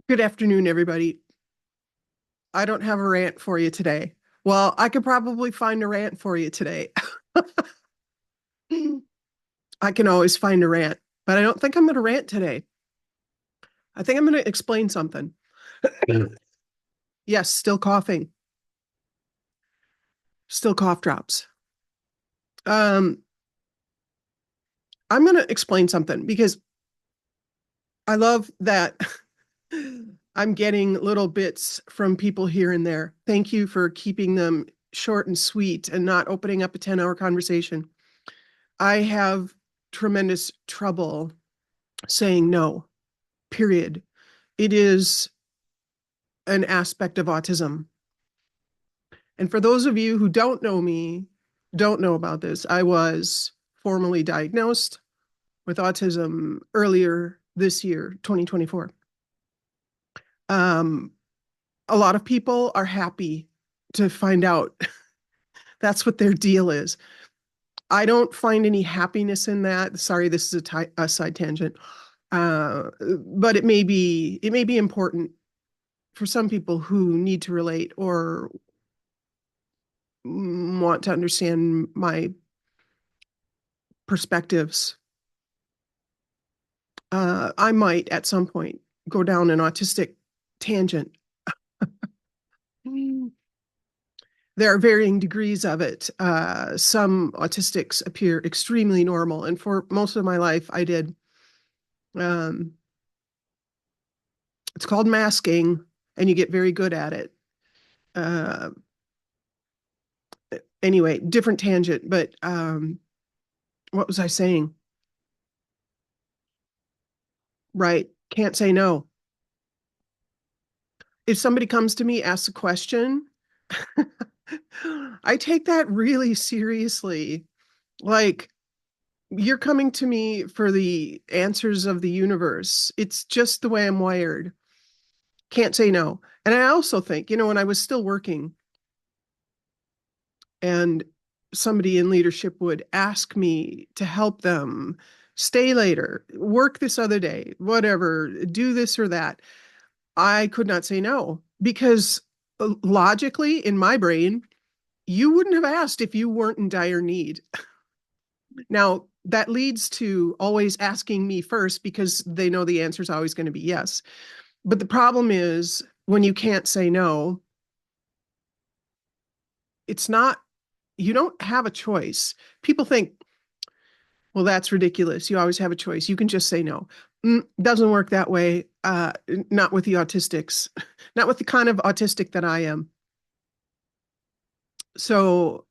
Good afternoon, everybody. I don't have a rant for you today. Well, I could probably find a rant for you today. I can always find a rant, but I don't think I'm going to rant today. I think I'm going to explain something. Yes, still coughing, still cough drops. Um, I'm going to explain something because I love that I'm getting little bits from people here and there. Thank you for keeping them short and sweet and not opening up a 10-hour conversation. I have tremendous trouble saying no, period. It is an aspect of autism. And for those of you who don't know me, don't know about this, I was formally diagnosed with autism earlier this year, 2024. Um, a lot of people are happy to find out that's what their deal is. I don't find any happiness in that. Sorry, this is a side tangent. But it may be important for some people who need to relate or want to understand my perspectives. I might at some point go down an autistic tangent. There are varying degrees of it. Some autistics appear extremely normal, and for most of my life, I did. Um, it's called masking, and you get very good at it. Uh, anyway, different tangent, but what was I saying? Right, can't say no. If somebody comes to me, asks a question, I take that really seriously. Like, you're coming to me for the answers of the universe. It's just the way I'm wired. Can't say no. And I also think, when I was still working and somebody in leadership would ask me to help them stay later, work this other day, whatever, do this or that, I could not say no because logically in my brain, you wouldn't have asked if you weren't in dire need. Now, that leads to always asking me first because they know the answer is always going to be yes. But the problem is when you can't say no, it's not, you don't have a choice. People think, well, that's ridiculous. You always have a choice. You can just say no. Doesn't work that way. Not with the autistics, not with the kind of autistic that I am. So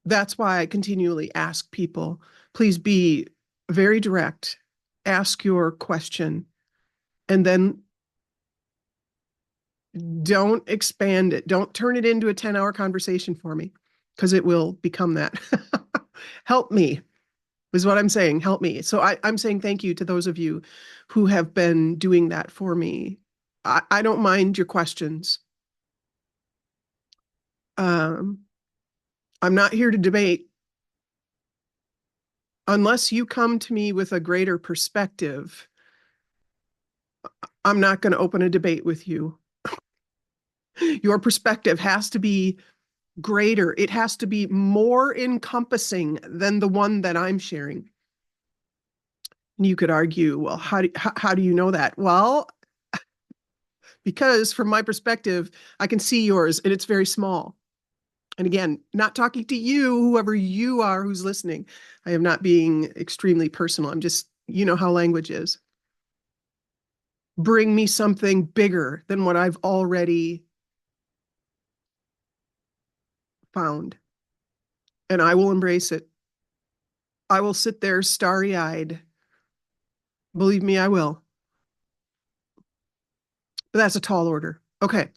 that's why I continually ask people, please be very direct, ask your question, and then don't expand it. Don't turn it into a 10-hour conversation for me because it will become that. Help me is what I'm saying. Help me. So I'm saying thank you to those of you who have been doing that for me. I don't mind your questions. Um, I'm not here to debate unless you come to me with a greater perspective. I'm not going to open a debate with you. Your perspective has to be greater. It has to be more encompassing than the one that I'm sharing. And you could argue, well, how do you know that? Well, because from my perspective, I can see yours and it's very small. And again, not talking to you, whoever you are who's listening. I am not being extremely personal. I'm just, you know how language is. Bring me something bigger than what I've already found, and I will embrace it. I will sit there starry eyed. Believe me, I will. But that's a tall order. Okay.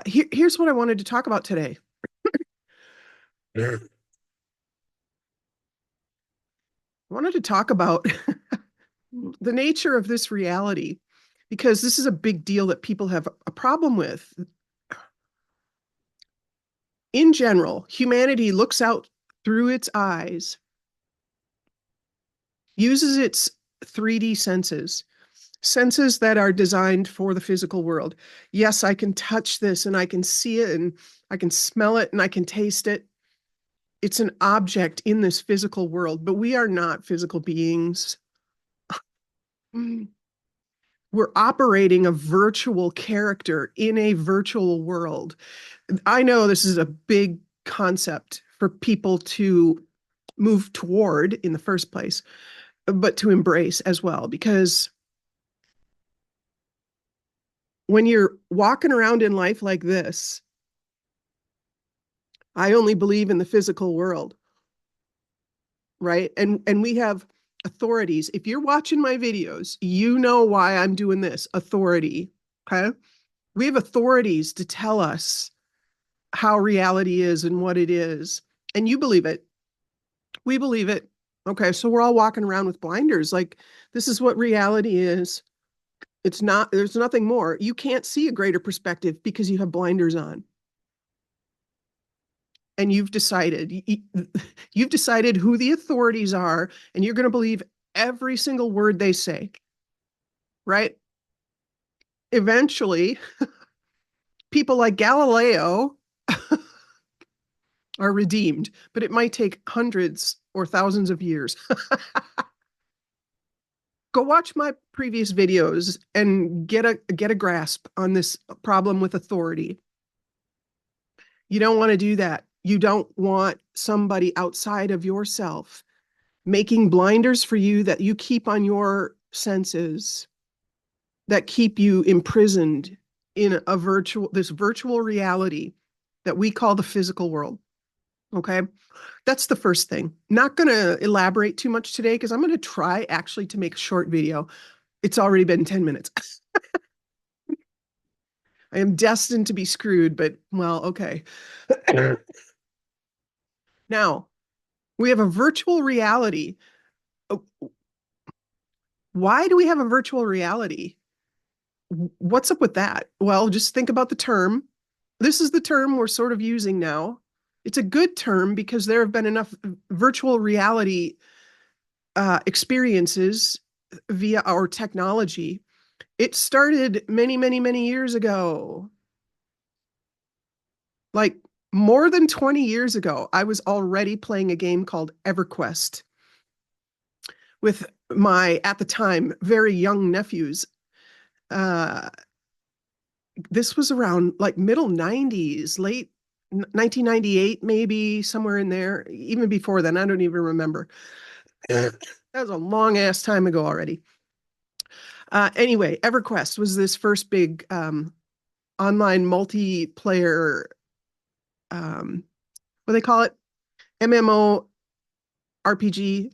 Here's what I wanted to talk about today. I wanted to talk about the nature of this reality because this is a big deal that people have a problem with. In general, humanity looks out through its eyes, uses its 3D senses, Senses that are designed for the physical world. Yes, I can touch this and I can see it and I can smell it and I can taste it. It's an object in this physical world, but we are not physical beings. We're operating a virtual character in a virtual world. I know this is a big concept for people to move toward in the first place, but to embrace as well, because when you're walking around in life like this, I only believe in the physical world, right? And we have authorities. If you're watching my videos, you know why I'm doing this. Authority, okay? We have authorities to tell us how reality is and what it is. And you believe it. We believe it. Okay, so we're all walking around with blinders. Like, this is what reality is. It's not, there's nothing more. You can't see a greater perspective because you have blinders on. And you've decided who the authorities are, and you're going to believe every single word they say, right? Eventually, people like Galileo are redeemed, but it might take hundreds or thousands of years. Go watch my previous videos and get a grasp on this problem with authority. You don't want to do that. You don't want somebody outside of yourself making blinders for you that you keep on your senses, that keep you imprisoned in this virtual reality that we call the physical world. Okay. That's the first thing. Not going to elaborate too much today because I'm going to try actually to make a short video. It's already been 10 minutes. I am destined to be screwed, but well, okay. Now, we have a virtual reality. Why do we have a virtual reality? What's up with that? Well, just think about the term. This is the term we're sort of using now. It's a good term because there have been enough virtual reality experiences via our technology. It started many, many, many years ago. Like more than 20 years ago, I was already playing a game called EverQuest with my, at the time, very young nephews. Uh, this was around like middle 90s, late 1998, maybe somewhere in there, even before then. I don't even remember. That was a long ass time ago already. Anyway, EverQuest was this first big online multiplayer, what do they call it? MMO, RPG,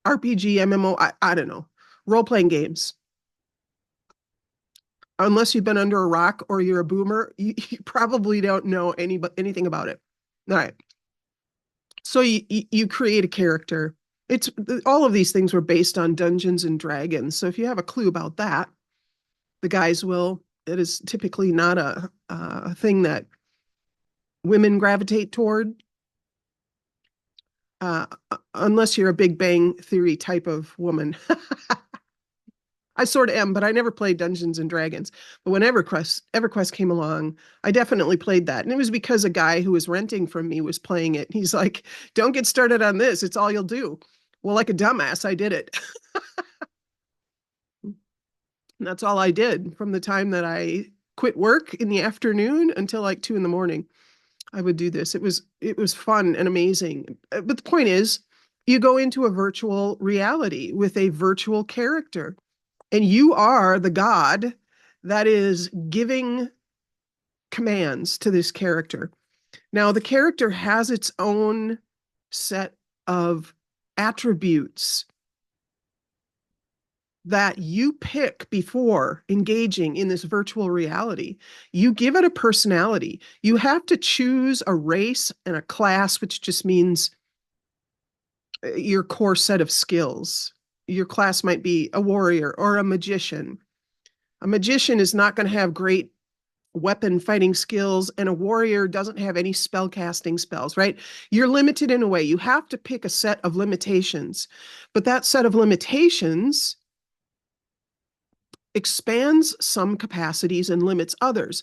MMO, I don't know, role-playing games. Unless you've been under a rock or you're a boomer, you probably don't know anything about it. All right. So you create a character. It's all of these things were based on Dungeons and Dragons. So if you have a clue about that, the guys will. It is typically not a thing that women gravitate toward, uh, unless you're a Big Bang Theory type of woman. I sort of am, but I never played Dungeons and Dragons. But when EverQuest came along, I definitely played that. And it was because a guy who was renting from me was playing it. He's like, don't get started on this. It's all you'll do. Well, like a dumbass, I did it. And that's all I did from the time that I quit work in the afternoon until like 2 a.m. I would do this. It was fun and amazing. But the point is, you go into a virtual reality with a virtual character, and you are the god that is giving commands to this character. Now, the character has its own set of attributes that you pick before engaging in this virtual reality. You give it a personality. You have to choose a race and a class, which just means your core set of skills. Your class might be a warrior or a magician. A magician is not going to have great weapon fighting skills, and a warrior doesn't have any spell casting spells, right? You're limited in a way. You have to pick a set of limitations, but that set of limitations expands some capacities and limits others.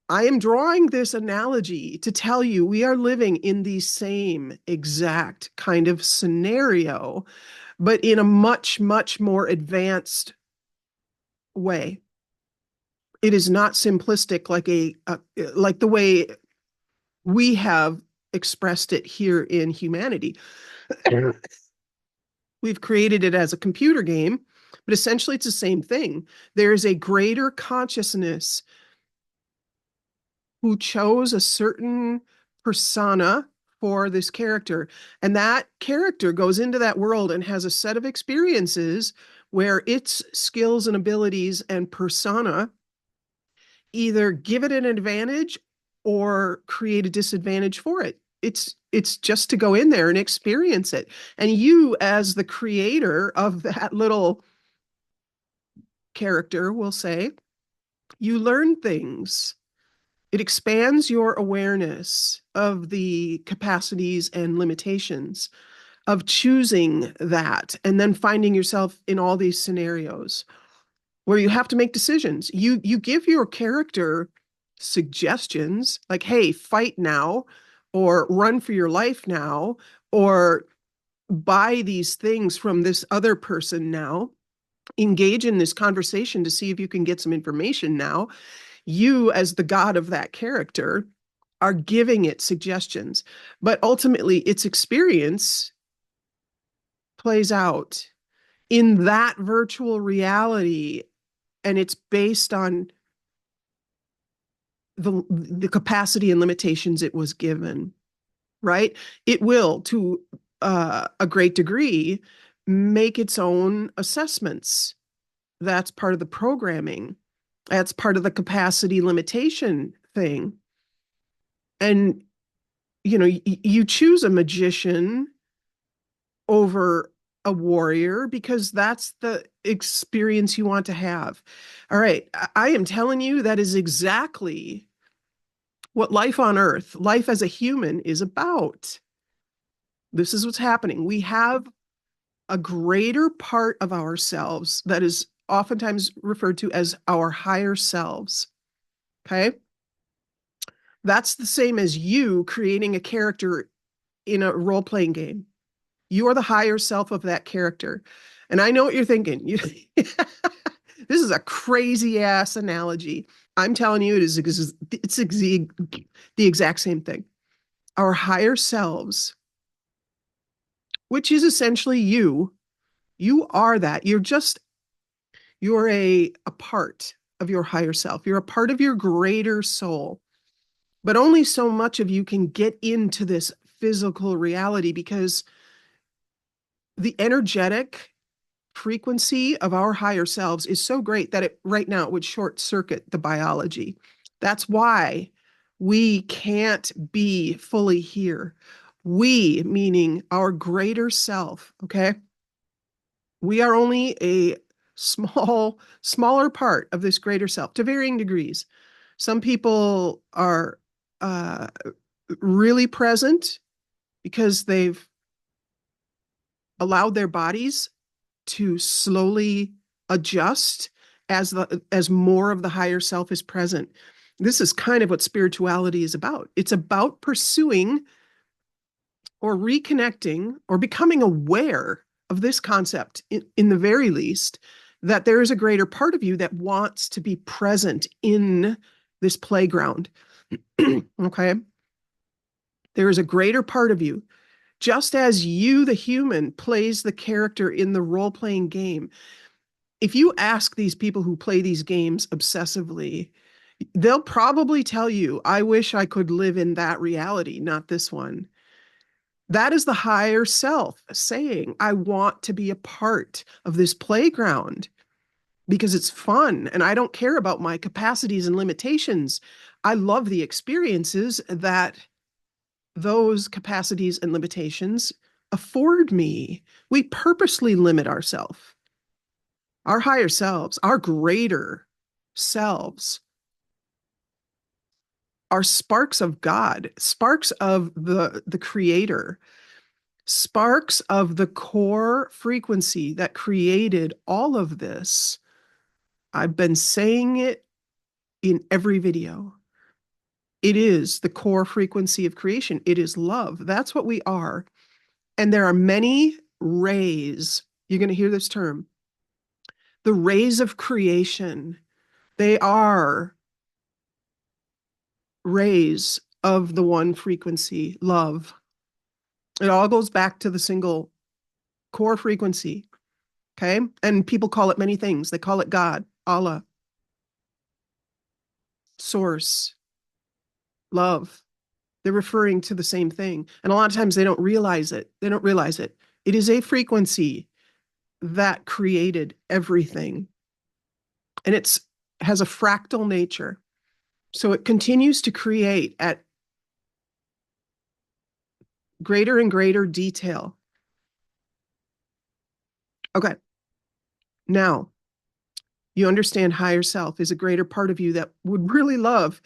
I am drawing this analogy to tell you we are living in the same exact kind of scenario, but in a much, much more advanced way. It is not simplistic like the way we have expressed it here in humanity. We've created it as a computer game, but essentially it's the same thing. There is a greater consciousness who chose a certain persona for this character. And that character goes into that world and has a set of experiences where its skills and abilities and persona either give it an advantage or create a disadvantage for it. It's just to go in there and experience it. And you, as the creator of that little character, will say, you learn things. It expands your awareness of the capacities and limitations of choosing that and then finding yourself in all these scenarios where you have to make decisions. You give your character suggestions like, hey, fight now, or run for your life now, or buy these things from this other person now, engage in this conversation to see if you can get some information now. You, as the god of that character, are giving it suggestions, but ultimately its experience plays out in that virtual reality, and it's based on the capacity and limitations it was given, right? It will, to a great degree, make its own assessments. That's part of the programming. That's part of the capacity limitation thing. And, you choose a magician over a warrior because that's the experience you want to have. All right. I am telling you that is exactly what life on Earth, life as a human, is about. This is what's happening. We have a greater part of ourselves that is oftentimes referred to as our higher selves. Okay. That's the same as you creating a character in a role playing game. You are the higher self of that character. And I know what you're thinking. This is a crazy ass analogy. I'm telling you, it's the exact same thing. Our higher selves, which is essentially you are that. You're a part of your higher self. You're a part of your greater soul. But only so much of you can get into this physical reality because the energetic frequency of our higher selves is so great that right now it would short circuit the biology. That's why we can't be fully here. We, meaning our greater self, okay? We are only a smaller part of this greater self to varying degrees. Some people are uh, really present because they've allowed their bodies to slowly adjust as more of the higher self is present. This is kind of what spirituality is about. It's about pursuing or reconnecting or becoming aware of this concept, in the very least, that there is a greater part of you that wants to be present in this playground. Okay? There is a greater part of you. Just as you, the human, plays the character in the role playing game, if you ask these people who play these games obsessively, they'll probably tell you, I wish I could live in that reality, not this one. That is the higher self saying, I want to be a part of this playground because it's fun and I don't care about my capacities and limitations. I love the experiences that those capacities and limitations afford me. We purposely limit ourselves. Our higher selves, our greater selves, are sparks of God, sparks of the creator, sparks of the core frequency that created all of this. I've been saying it in every video. It is the core frequency of creation. It is love. That's what we are. And there are many rays. You're going to hear this term. The rays of creation. They are rays of the one frequency, love. It all goes back to the single core frequency. Okay. And people call it many things. They call it God, Allah, source, love. They're referring to the same thing. And a lot of times they don't realize it. They don't realize it. It is a frequency that created everything. And it's has a fractal nature. So it continues to create at greater and greater detail. Okay. Now, you understand higher self is a greater part of you that would really love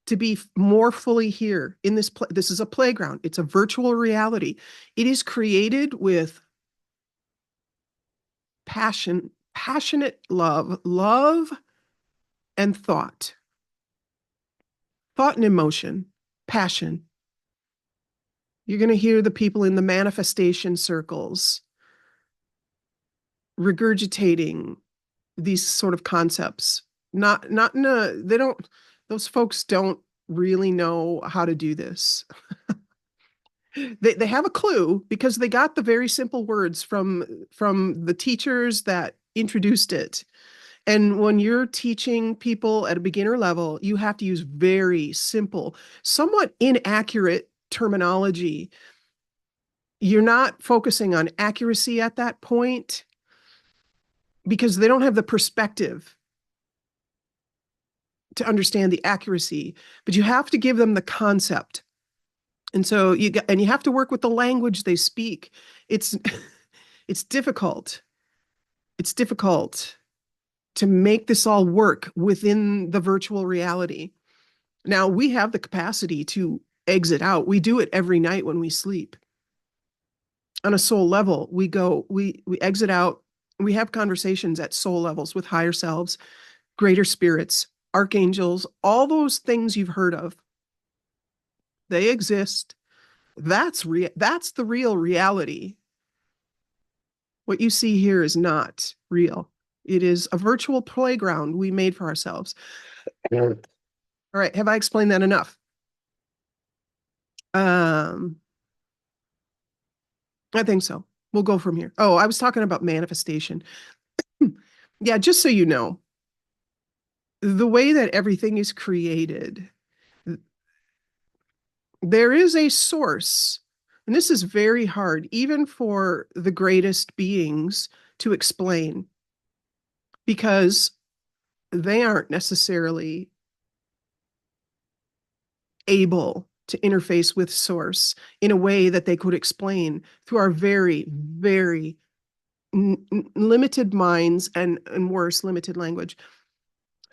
to be more fully here in this. This is a playground. It's a virtual reality. It is created with passion, passionate love and thought and emotion, passion. You're going to hear the people in the manifestation circles regurgitating these sort of concepts. Not in a, they don't, those folks don't really know how to do this. They have a clue because they got the very simple words from the teachers that introduced it. And when you're teaching people at a beginner level, you have to use very simple, somewhat inaccurate terminology. You're not focusing on accuracy at that point because they don't have the perspective to understand the accuracy, but you have to give them the concept. And so you have to work with the language they speak. It's it's difficult. It's difficult to make this all work within the virtual reality. Now, we have the capacity to exit out. We do it every night when we sleep. On a soul level, we exit out. We have conversations at soul levels with higher selves, greater spirits, archangels, all those things you've heard of. They exist. That's the real reality. What you see here is not real. It is a virtual playground we made for ourselves. All right, have I explained that enough? I think so. We'll go from here. Oh, I was talking about manifestation. Yeah, just so you know, the way that everything is created, there is a source, and this is very hard, even for the greatest beings to explain, because they aren't necessarily able to interface with source in a way that they could explain through our very, very limited minds and worse, limited language.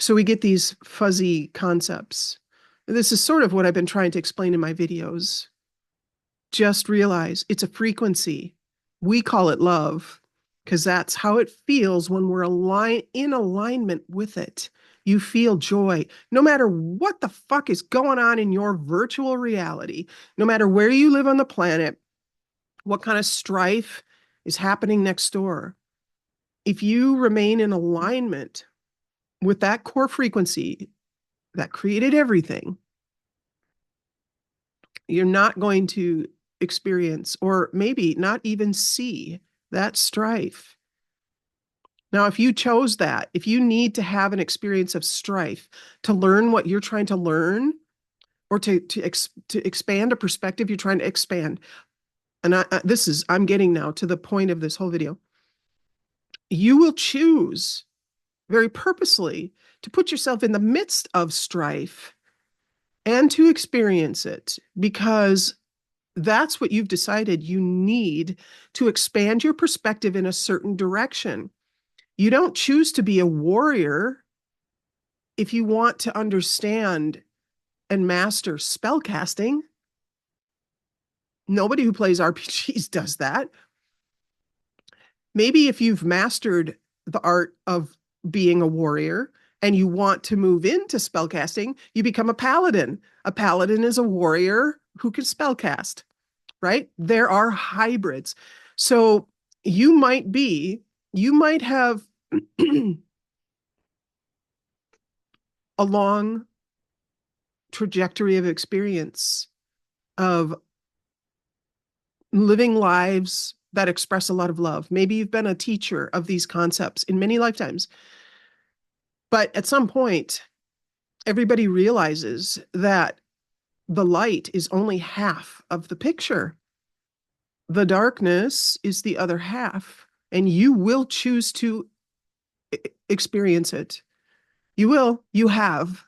So we get these fuzzy concepts. This is sort of what I've been trying to explain in my videos. Just realize it's a frequency. We call it love because that's how it feels when we're in alignment with it. You feel joy. No matter what the fuck is going on in your virtual reality, no matter where you live on the planet, what kind of strife is happening next door. If you remain in alignment with that core frequency that created everything, you're not going to experience or maybe not even see that strife. Now, if you chose that, if you need to have an experience of strife to learn what you're trying to learn or to expand a perspective you're trying to expand, and I'm getting now to the point of this whole video, you will choose very purposely to put yourself in the midst of strife and to experience it because that's what you've decided you need to expand your perspective in a certain direction. You don't choose to be a warrior if you want to understand and master spellcasting. Nobody who plays RPGs does that. Maybe if you've mastered the art of being a warrior and you want to move into spellcasting, you become a paladin. A paladin is a warrior who can spellcast, right? There are hybrids. So you might be, you might have a long trajectory of experience of living lives that express a lot of love. Maybe you've been a teacher of these concepts in many lifetimes. But at some point, everybody realizes that the light is only half of the picture. The darkness is the other half, and you will choose to experience it. You will, you have.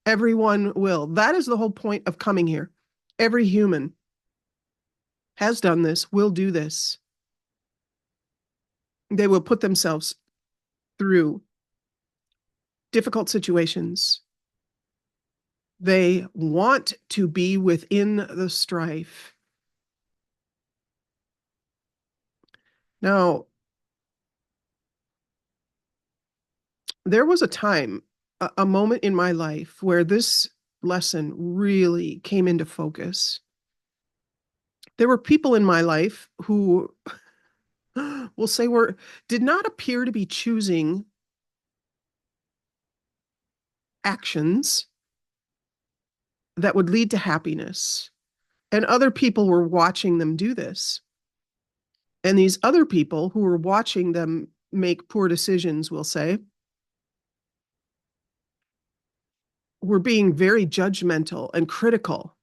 Everyone will. That is the whole point of coming here. Every human has done this, will do this. They will put themselves through difficult situations. They want to be within the strife. Now, there was a time, a moment in my life where this lesson really came into focus. There were people in my life who we'll say did not appear to be choosing actions that would lead to happiness. And other people were watching them do this. And these other people who were watching them make poor decisions, we'll say, were being very judgmental and critical.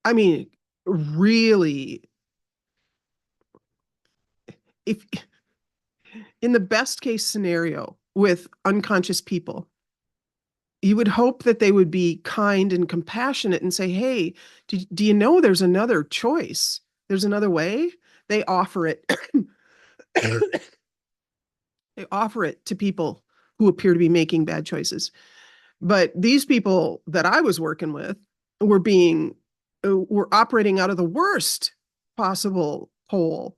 I mean, really, if in the best case scenario with unconscious people, you would hope that they would be kind and compassionate and say, hey, do you know there's another choice? There's another way. They offer it. They offer it to people who appear to be making bad choices. But these people that I was working with were operating out of the worst possible pole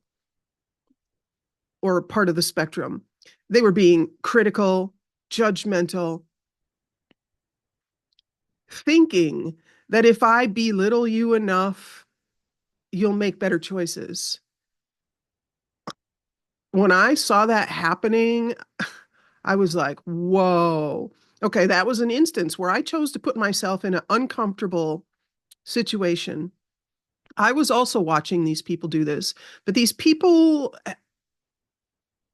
or part of the spectrum. They were being critical, judgmental, thinking that if I belittle you enough, you'll make better choices. When I saw that happening, I was like, whoa. Okay, that was an instance where I chose to put myself in an uncomfortable situation. I was also watching these people do this, but these people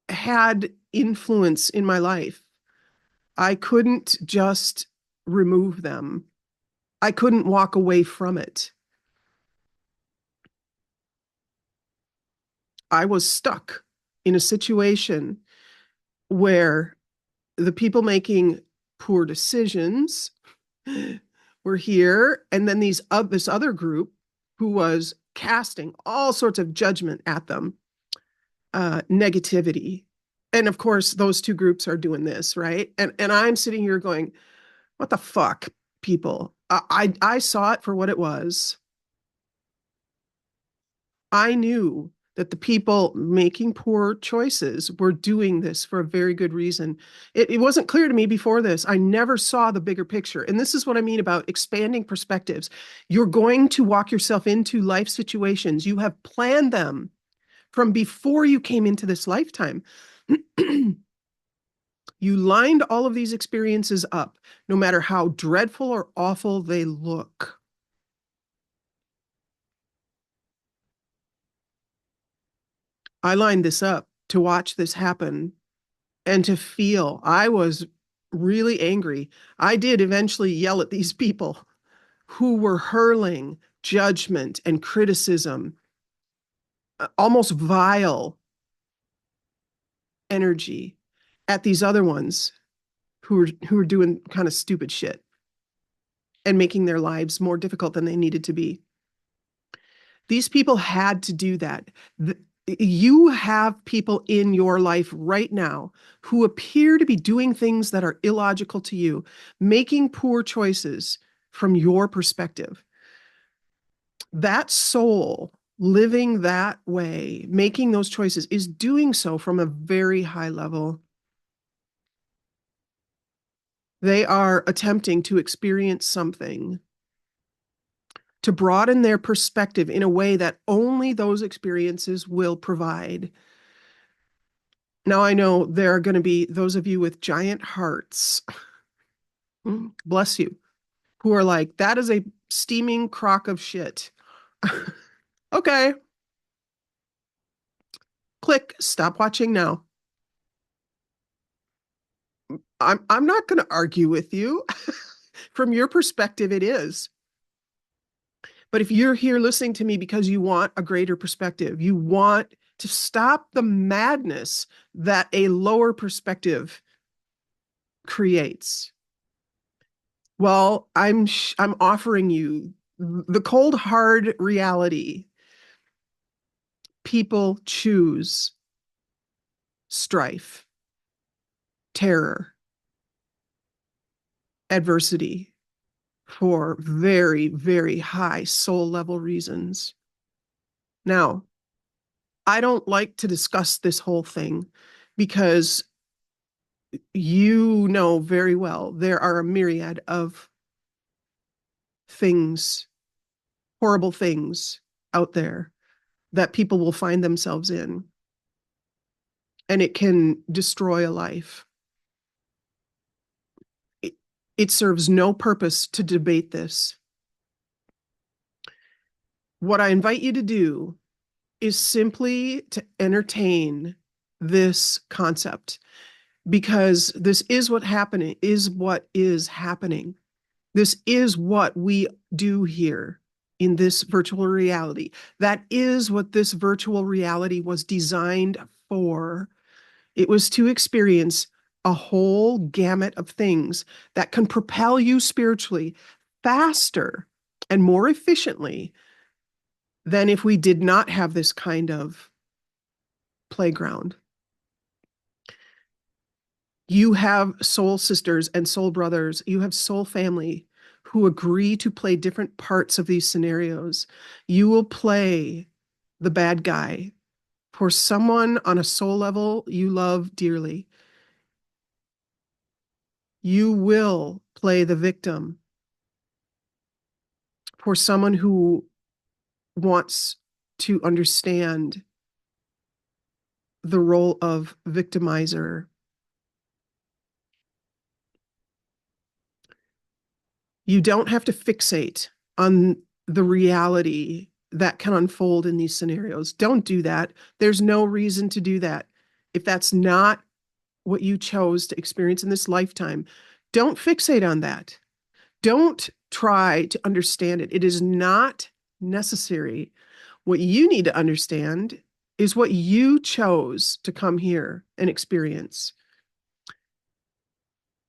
had influence in my life. I couldn't just remove them. I couldn't walk away from it. I was stuck in a situation where the people making poor decisions were here, and then this other group who was casting all sorts of judgment at them, negativity. And of course, those two groups are doing this, right? And I'm sitting here going, what the fuck, people? I saw it for what it was. I knew that the people making poor choices were doing this for a very good reason. It wasn't clear to me before this. I never saw the bigger picture. And this is what I mean about expanding perspectives. You're going to walk yourself into life situations. You have planned them from before you came into this lifetime. You lined all of these experiences up, no matter how dreadful or awful they look. I lined this up to watch this happen and to feel. I was really angry. I did eventually yell at these people who were hurling judgment and criticism, almost vile energy at these other ones who were doing kind of stupid shit and making their lives more difficult than they needed to be. These people had to do that. You have people in your life right now who appear to be doing things that are illogical to you, making poor choices from your perspective. That soul living that way, making those choices, is doing so from a very high level. They are attempting to experience something, to broaden their perspective in a way that only those experiences will provide. Now, I know there are going to be those of you with giant hearts, bless you, who are like, that is a steaming crock of shit. Okay, click, stop watching now. I'm not going to argue with you. From your perspective, it is. But if you're here listening to me because you want a greater perspective, you want to stop the madness that a lower perspective creates, well, I'm offering you the cold hard reality. People choose strife, terror, adversity for very, very high soul level reasons. Now, I don't like to discuss this whole thing because you know very well there are a myriad of things, horrible things out there that people will find themselves in, and it can destroy a life. It serves no purpose to debate this. What I invite you to do is simply to entertain this concept, because this is what is happening. This is what we do here in this virtual reality. That is what this virtual reality was designed for. It was to experience a whole gamut of things that can propel you spiritually faster and more efficiently than if we did not have this kind of playground. You have soul sisters and soul brothers, you have soul family who agree to play different parts of these scenarios. You will play the bad guy for someone on a soul level you love dearly. You will play the victim for someone who wants to understand the role of victimizer. You don't have to fixate on the reality that can unfold in these scenarios. Don't do that. There's no reason to do that. If that's not what you chose to experience in this lifetime, don't fixate on that. Don't try to understand it. It is not necessary. What you need to understand is what you chose to come here and experience.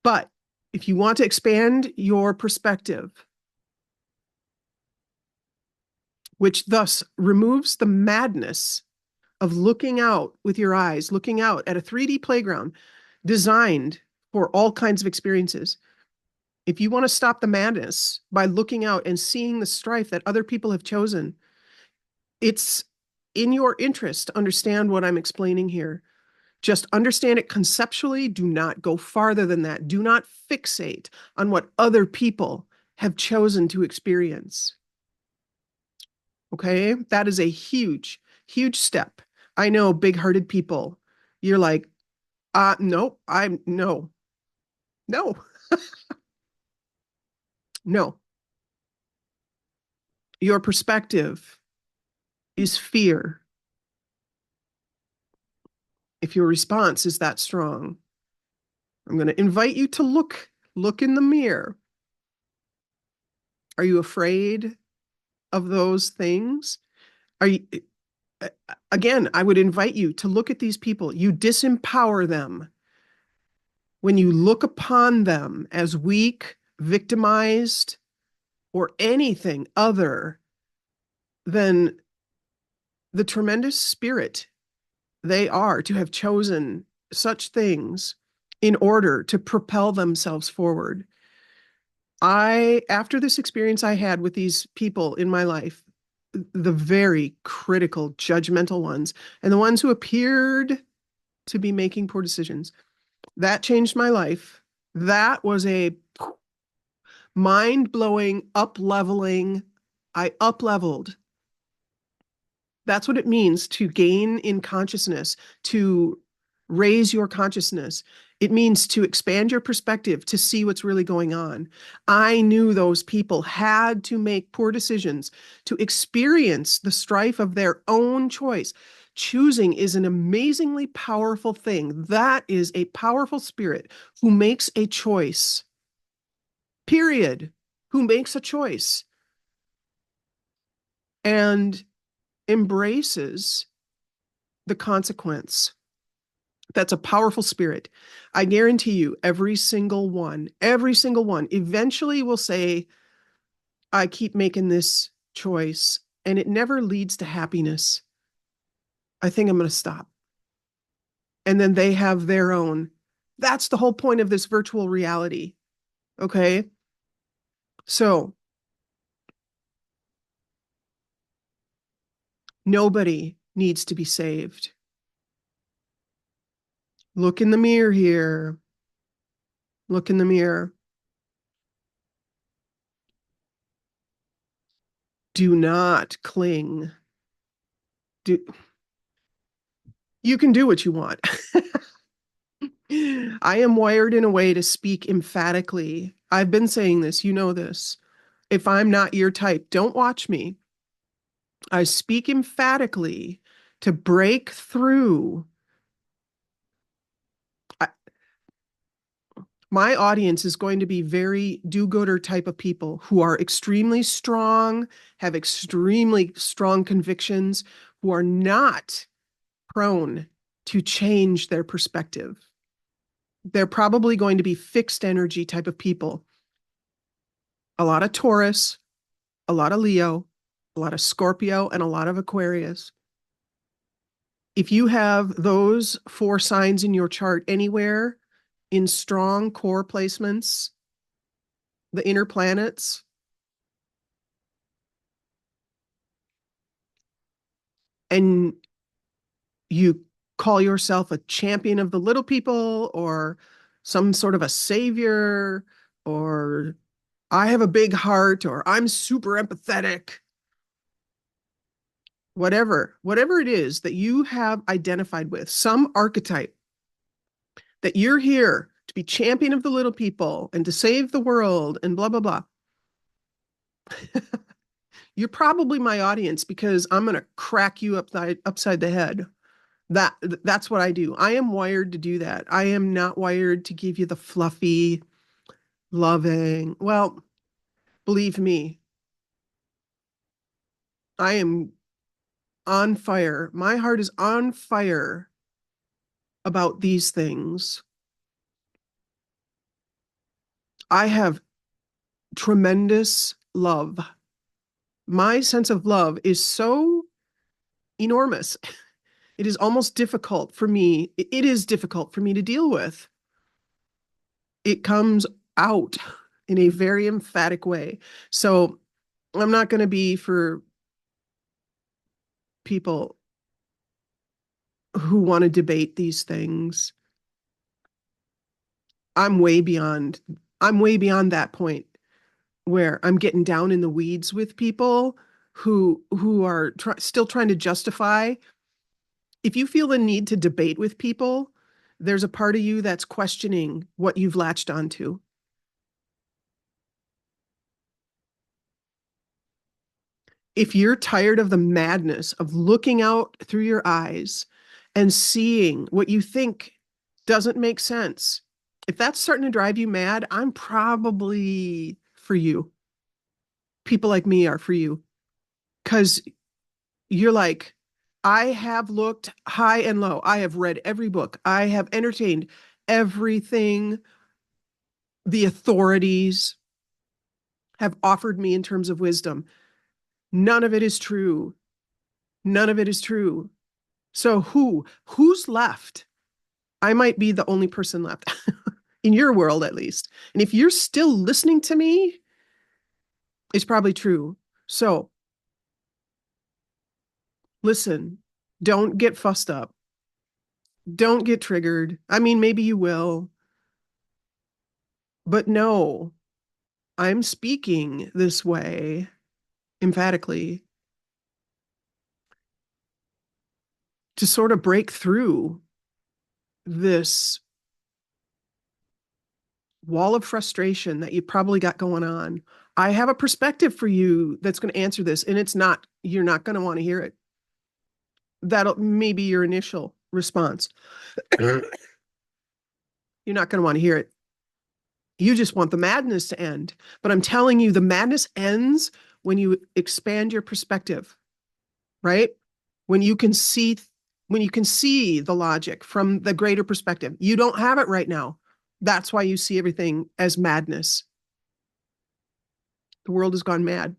But if you want to expand your perspective, which thus removes the madness of looking out with your eyes, looking out at a 3D playground designed for all kinds of experiences. If you want to stop the madness by looking out and seeing the strife that other people have chosen, it's in your interest to understand what I'm explaining here. Just understand it conceptually. Do not go farther than that. Do not fixate on what other people have chosen to experience. Okay? That is a huge, huge step. I know big-hearted people. You're like, no, no, no, no. Your perspective is fear. If your response is that strong, I'm going to invite you to look in the mirror. Are you afraid of those things? Are you, again, I would invite you to look at these people. You disempower them when you look upon them as weak, victimized, or anything other than the tremendous spirit they are to have chosen such things in order to propel themselves forward. After this experience I had with these people in my life, the very critical, judgmental ones, and the ones who appeared to be making poor decisions, that changed my life That was a mind blowing, up leveling. I up leveled. That's what it means to gain in consciousness, to raise your consciousness. It means to expand your perspective, to see what's really going on. I knew those people had to make poor decisions to experience the strife of their own choice. Choosing is an amazingly powerful thing. That is a powerful spirit who makes a choice, period, who makes a choice and embraces the consequence. That's a powerful spirit. I guarantee you, every single one eventually will say, I keep making this choice and it never leads to happiness. I think I'm going to stop. And then they have their own. That's the whole point of this virtual reality. Okay. So nobody needs to be saved. Look in the mirror here. Look in the mirror. Do not cling. Do, you can do what you want. I am wired in a way to speak emphatically. I've been saying this, you know this. If I'm not your type, don't watch me. I speak emphatically to break through. I, my audience is going to be very do-gooder type of people who are extremely strong, have extremely strong convictions, who are not prone to change their perspective. They're probably going to be fixed energy type of people. A lot of Taurus, a lot of Leo, a lot of Scorpio, and a lot of Aquarius. If you have those four signs in your chart anywhere in strong core placements, the inner planets, and you call yourself a champion of the little people or some sort of a savior, or I have a big heart, or I'm super empathetic, whatever it is that you have identified with, some archetype that you're here to be champion of the little people and to save the world and blah, blah, blah. You're probably my audience because I'm going to crack you upside the head. That's what I do. I am wired to do that. I am not wired to give you the fluffy, loving. Well, believe me, I am on fire. My heart is on fire about these things. I have tremendous love. My sense of love is so enormous. It is almost difficult for me. It is difficult for me to deal with. It comes out in a very emphatic way. So I'm not going to be for people who want to debate these things. I'm way beyond I'm way beyond that point where I'm getting down in the weeds with people who are still trying to justify. If you feel the need to debate with people, there's a part of you that's questioning what you've latched onto. If you're tired of the madness of looking out through your eyes and seeing what you think doesn't make sense, if that's starting to drive you mad, I'm probably for you. People like me are for you because you're like, I have looked high and low. I have read every book. I have entertained everything the authorities have offered me in terms of wisdom. None of it is true. None of it is true. So who's left? I might be the only person left in your world, at least. And if you're still listening to me, it's probably true. So listen, don't get fussed up. Don't get triggered. I mean, maybe you will. But no, I'm speaking this way emphatically to sort of break through this wall of frustration that you probably got going on. I have a perspective for you that's going to answer this, and you're not going to want to hear it. That'll maybe your initial response. You're not going to want to hear it. You just want the madness to end. But I'm telling you, the madness ends when you expand your perspective, right? When you can see when you can see the logic from the greater perspective. You don't have it right now. That's why you see everything as madness. The world has gone mad.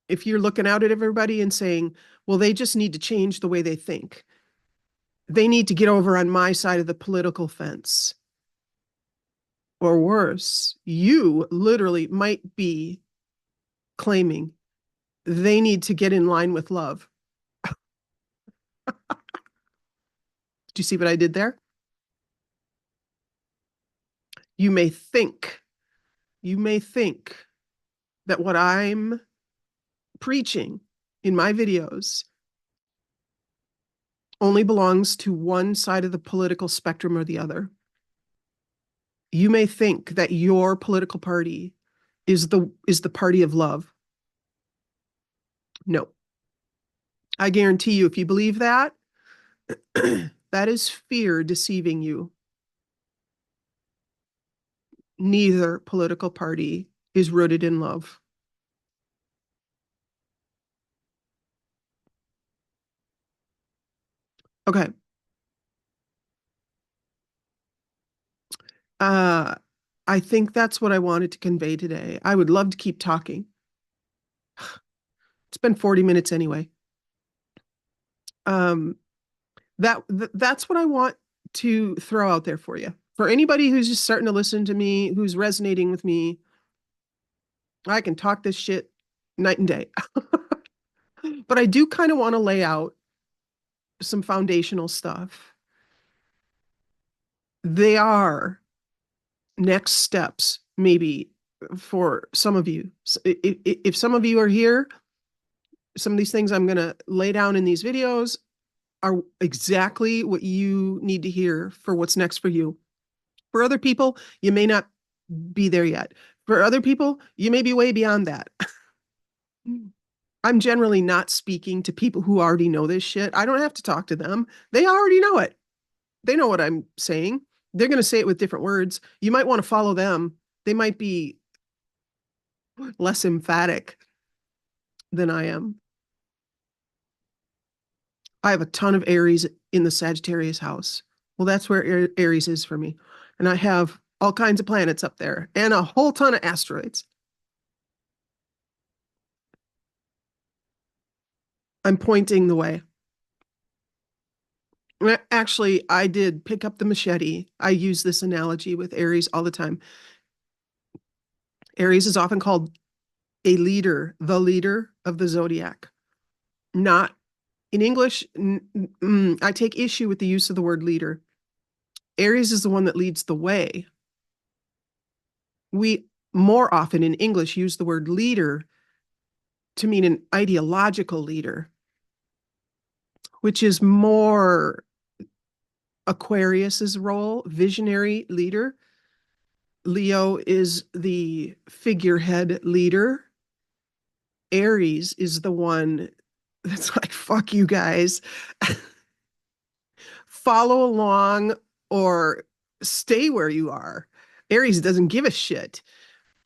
If you're looking out at everybody and saying, well, they just need to change the way they think, they need to get over on my side of the political fence. Or worse, you literally might be claiming they need to get in line with love. Do you see what I did there? You may think, you may think that what I'm preaching in my videos only belongs to one side of the political spectrum or the other. You may think that your political party is the party of love. No. I guarantee you, if you believe that, that is fear deceiving you. Neither political party is rooted in love. Okay. Uh, I think that's what I wanted to convey today. I would love to keep talking. It's been 40 minutes anyway. Um, that's what I want to throw out there for you. For anybody who's just starting to listen to me, who's resonating with me, I can talk this shit night and day. But I do kind of want to lay out some foundational stuff. They are next steps, maybe for some of you. If some of you are here, some of these things I'm going to lay down in these videos are exactly what you need to hear for what's next for you. For other people, you may not be there yet. For other people, you may be way beyond that. I'm generally not speaking to people who already know this shit. I don't have to talk to them. They already know it. They know what I'm saying. They're going to say it with different words. You might want to follow them. They might be less emphatic than I am. I have a ton of Aries in the Sagittarius house. Well, that's where Aries is for me. And I have all kinds of planets up there and a whole ton of asteroids. I'm pointing the way. Actually, I did pick up the machete. I use this analogy with Aries all the time. Aries is often called a leader, the leader of the zodiac. Not in English, I take issue with the use of the word leader. Aries is the one that leads the way. We more often in English use the word leader to mean an ideological leader, which is more Aquarius's role, visionary leader. Leo is the figurehead leader. Aries is the one that's like, fuck you guys. Follow along or stay where you are. Aries doesn't give a shit,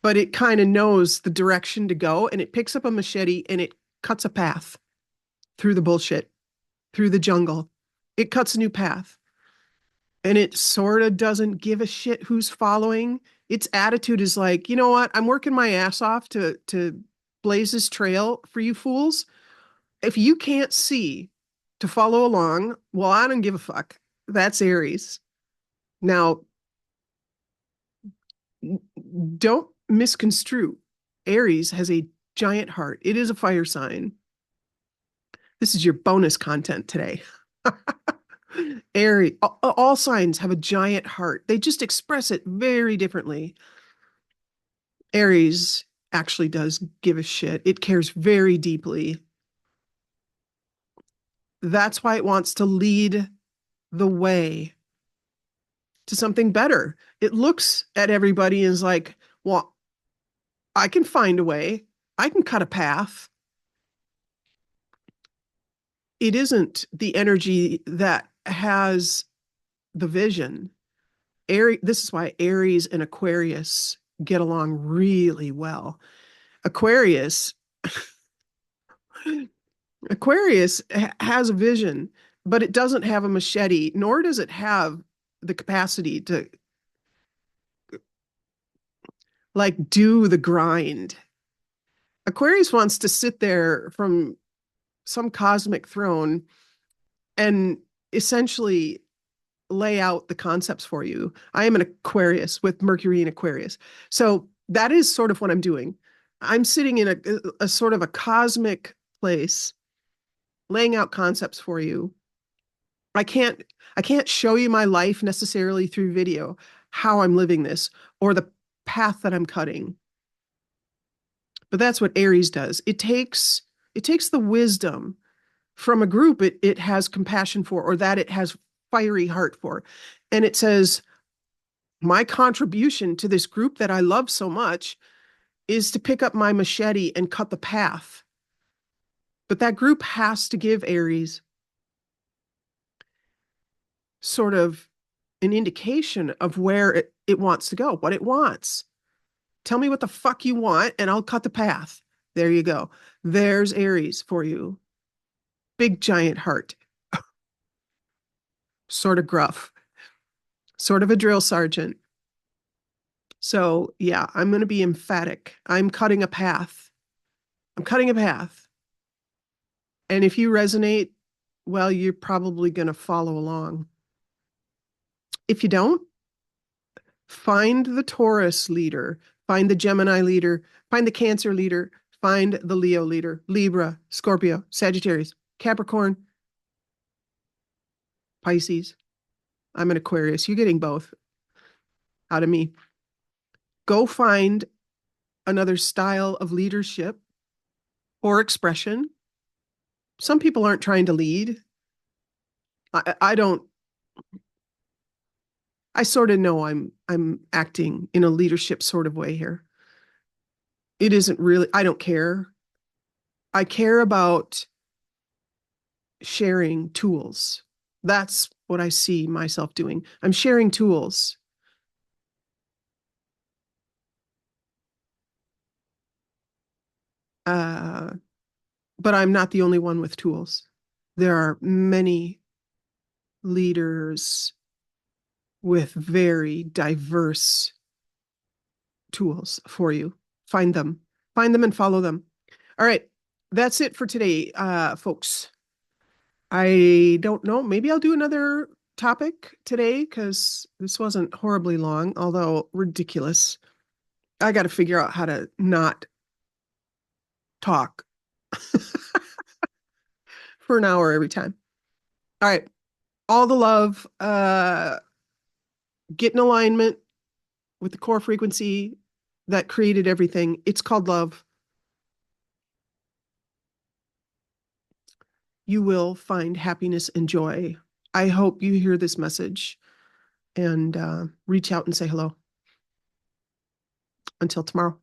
but it kind of knows the direction to go and it picks up a machete and it cuts a path through the bullshit, through the jungle. It cuts a new path. And it sort of doesn't give a shit who's following. Its attitude is like, you know what? I'm working my ass off to blaze this trail for you fools. If you can't see to follow along, well, I don't give a fuck. That's Aries. Now, don't misconstrue. Aries has a giant heart. It is a fire sign. This is your bonus content today. Aries, all signs have a giant heart. They just express it very differently. Aries actually does give a shit. It cares very deeply. That's why it wants to lead the way to something better. It looks at everybody and is like, well, I can find a way. I can cut a path. It isn't the energy that has the vision. Aries, this is why Aries and Aquarius get along really well. Aquarius, Aquarius has a vision, but it doesn't have a machete, nor does it have the capacity to like do the grind. Aquarius wants to sit there from some cosmic throne and essentially lay out the concepts for you. I am an Aquarius with Mercury in Aquarius. So that is sort of what I'm doing. I'm sitting in a sort of a cosmic place, laying out concepts for you. I can't I can't show you my life necessarily through video, how I'm living this or the path that I'm cutting. But that's what Aries does. It takes the wisdom from a group it has compassion for or that it has fiery heart for. And it says, my contribution to this group that I love so much is to pick up my machete and cut the path. But that group has to give Aries sort of an indication of where it wants to go, what it wants. Tell me what the fuck you want, and I'll cut the path. There you go. There's Aries for you. Big giant heart, sort of gruff, sort of a drill sergeant. So, yeah, I'm going to be emphatic. I'm cutting a path. I'm cutting a path. And if you resonate, well, you're probably going to follow along. If you don't, find the Taurus leader, find the Gemini leader, find the Cancer leader, find the Leo leader, Libra, Scorpio, Sagittarius, Capricorn, Pisces. I'm an Aquarius. You're getting both out of me. Go find another style of leadership or expression. Some people aren't trying to lead. I don't. I sort of know I'm acting in a leadership sort of way here. It isn't really. I don't care. I care about sharing tools. That's what I see myself doing. I'm sharing tools. Uh, but I'm not the only one with tools. There are many leaders with very diverse tools for you. Find them, find them and follow them. All right. That's it for today, folks. I don't know. Maybe I'll do another topic today because this wasn't horribly long, although ridiculous. I got to figure out how to not talk for an hour every time. All right. All the love. Get in alignment with the core frequency that created everything. It's called love. You will find happiness and joy. I hope you hear this message and reach out and say hello. Until tomorrow.